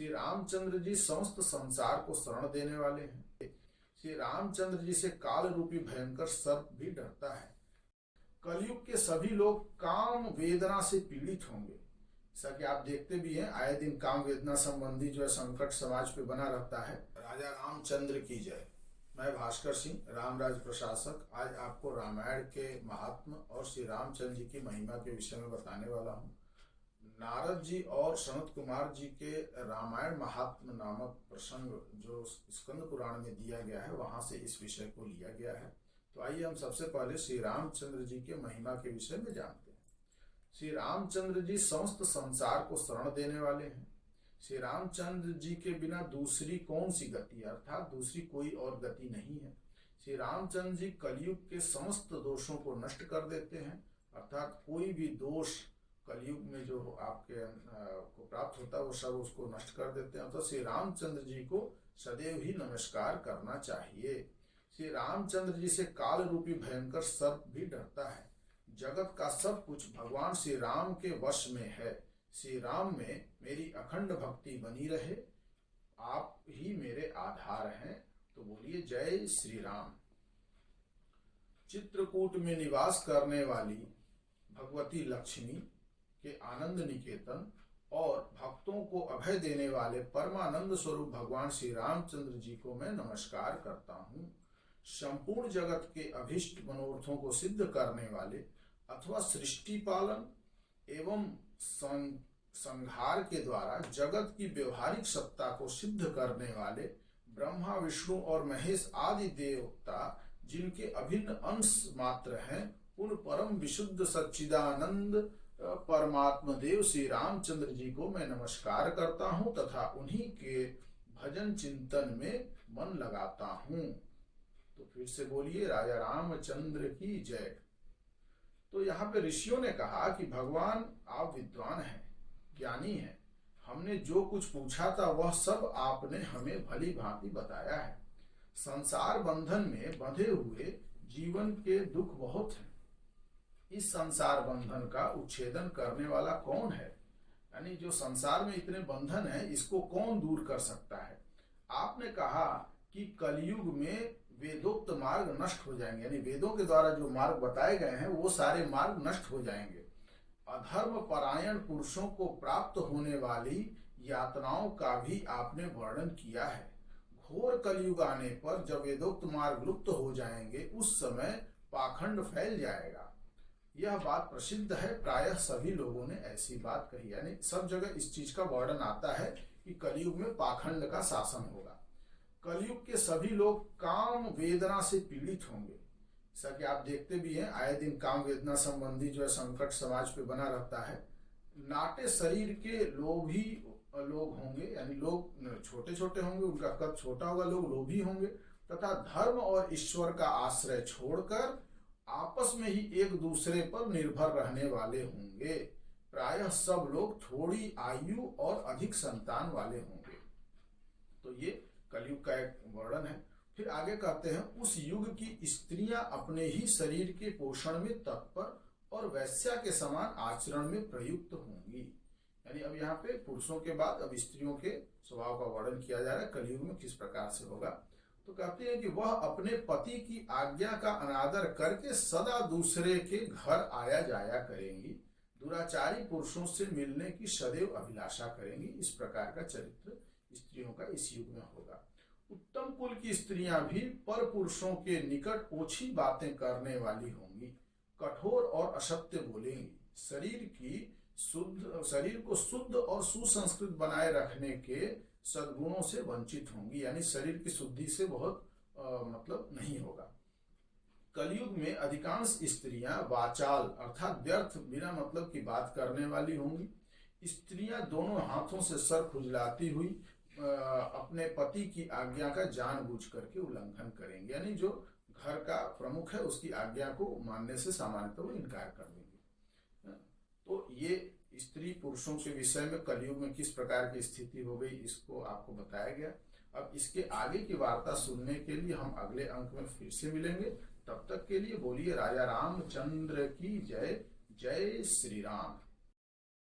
श्री रामचंद्र जी समस्त संसार को शरण देने वाले हैं। श्री रामचंद्र जी से काल रूपी भयंकर सर्प भी डरता है। कलयुग के सभी लोग काम वेदना से पीड़ित होंगे। जैसा कि आप देखते भी हैं, आए दिन काम वेदना संबंधी जो है संकट समाज पे बना रहता है। राजा रामचंद्र की जय। मैं भास्कर सिंह, रामराज प्रशासक, आज आपको रामायण के महात्म और श्री रामचंद्र जी की महिमा के विषय में बताने वाला हूँ। नारद जी और सनत कुमार जी के रामायण महात्म नामक प्रसंग जो स्कंद पुराण में दिया गया है, वहां से इस विषय को लिया गया है। तो आइए हम सबसे पहले श्री रामचंद्र जी के महिमा के विषय में जानते हैं। श्री रामचंद्र जी समस्त संसार को शरण देने वाले हैं। श्री रामचंद्र जी के बिना दूसरी कौन सी गति, अर्थात दूसरी कोई और गति नहीं है। श्री रामचंद्र जी कलयुग के समस्त दोषों को नष्ट कर देते हैं, अर्थात कोई भी दोष कलयुग में जो आपके को प्राप्त होता है वो सब उसको नष्ट कर देते हैं। तो श्री रामचंद्र जी को सदैव ही नमस्कार करना चाहिए। श्री रामचंद्र जी से काल रूपी भयंकर सर्प भी डरता है। जगत का सब कुछ भगवान श्री राम के वश में है। श्री राम में मेरी अखंड भक्ति बनी रहे, आप ही मेरे आधार हैं। तो बोलिए जय श्री राम। चित्रकूट में निवास करने वाली भगवती लक्ष्मी के आनंद निकेतन और भक्तों को अभय देने वाले परमानंद स्वरूप भगवान श्री रामचंद्र जी को मैं नमस्कार करता हूँ। संपूर्ण जगत के अभिष्ट मनोरथों को सिद्ध करने वाले अथवा सृष्टि पालन एवं संहार के द्वारा जगत की व्यवहारिक सत्ता को सिद्ध करने वाले ब्रह्मा विष्णु और महेश आदि देवता जिनके अभिन्न अंश मात्र हैं, उन परम विशुद्ध सच्चिदानंद परमात्मा देव श्री रामचंद्र जी को मैं नमस्कार करता हूँ तथा उन्हीं के भजन चिंतन में मन लगाता हूँ। तो फिर से बोलिए राजा रामचंद्र की जय। तो यहाँ पे ऋषियों ने कहा कि भगवान आप विद्वान हैं, ज्ञानी हैं, हमने जो कुछ पूछा था वह सब आपने हमें भली भांति बताया है। संसार बंधन में बंधे हुए जीवन के दुख बहुत हैं। इस संसार बंधन का उच्छेदन करने वाला कौन है? यानी जो संसार में इतने बंधन है, इसको कौन दूर कर सकता है? आपने कहा कि कलयुग में वेदोक्त मार्ग नष्ट हो जाएंगे, यानी वेदों के द्वारा जो मार्ग बताए गए हैं वो सारे मार्ग नष्ट हो जाएंगे। अधर्म परायण पुरुषों को प्राप्त होने वाली यातनाओं का भी आपने वर्णन किया है। घोर कलयुग आने पर जब वेदोक्त मार्ग लुप्त हो जाएंगे, उस समय पाखंड फैल जाएगा। यह बात प्रसिद्ध है, प्रायः सभी लोगों ने ऐसी बात कही, यानी सब जगह इस चीज का वर्णन आता है कि कलयुग में पाखंड का शासन होगा। कलयुग के सभी लोग काम वेदना से पीड़ित होंगे। जैसा कि आप देखते भी हैं, आए दिन काम वेदना संबंधी जो है संकट समाज पे बना रहता है। नाटे शरीर के लोभी लोग होंगे, यानी लोग छोटे छोटे होंगे, उनका कद छोटा होगा, लोग लोभी होंगे तथा धर्म और ईश्वर का आश्रय छोड़कर आपस में ही एक दूसरे पर निर्भर रहने वाले होंगे। प्रायः सब लोग थोड़ी आयु और अधिक संतान वाले होंगे। तो ये कलयुग का एक वर्णन है। फिर आगे कहते हैं, उस युग की स्त्रियां अपने ही शरीर के पोषण में तत्पर और वैश्या के समान आचरण में प्रयुक्त होंगी। यानी अब यहाँ पे पुरुषों के बाद अब स्त्रियों के स्वभाव का वर्णन किया जा रहा है, कलयुग में किस प्रकार से होगा। तो कहते हैं कि वह अपने पति की आज्ञा का अनादर करके सदा दूसरे के घर आया जाया करेंगी, दुराचारी पुरुषों से मिलने की सदैव अभिलाषा करेंगी। इस प्रकार का चरित्र स्त्रियों का इस युग में होगा। उत्तम कुल की स्त्रियां भी पर पुरुषों के निकट ओछी बातें करने वाली होंगी, कठोर और असत्य बोलेंगी, शरीर को शुद्ध और सुसंस्कृत बनाए रखने के सद्गुणों से वंचित होंगी, यानी शरीर की शुद्धि से बहुत मतलब नहीं होगा। कलयुग में अधिकांश स्त्रियां वाचाल अर्थात व्यर्थ बिना मतलब की बात करने वाली होंगी। स्त्रियां दोनों हाथों से सर खुजलाती हुई अपने पति की आज्ञा का जानबूझ करके उल्लंघन करेंगे, यानी जो घर का प्रमुख है उसकी आज्ञा को मानने से सामान्यतः वो इनकार कर देंगे। तो ये स्त्री पुरुषों के विषय में कलयुग में किस प्रकार की स्थिति हो गई, इसको आपको बताया गया। अब इसके आगे की वार्ता सुनने के लिए हम अगले अंक में फिर से मिलेंगे। तब तक के लिए बोलिए राजा रामचंद्र की जय। जय श्री राम।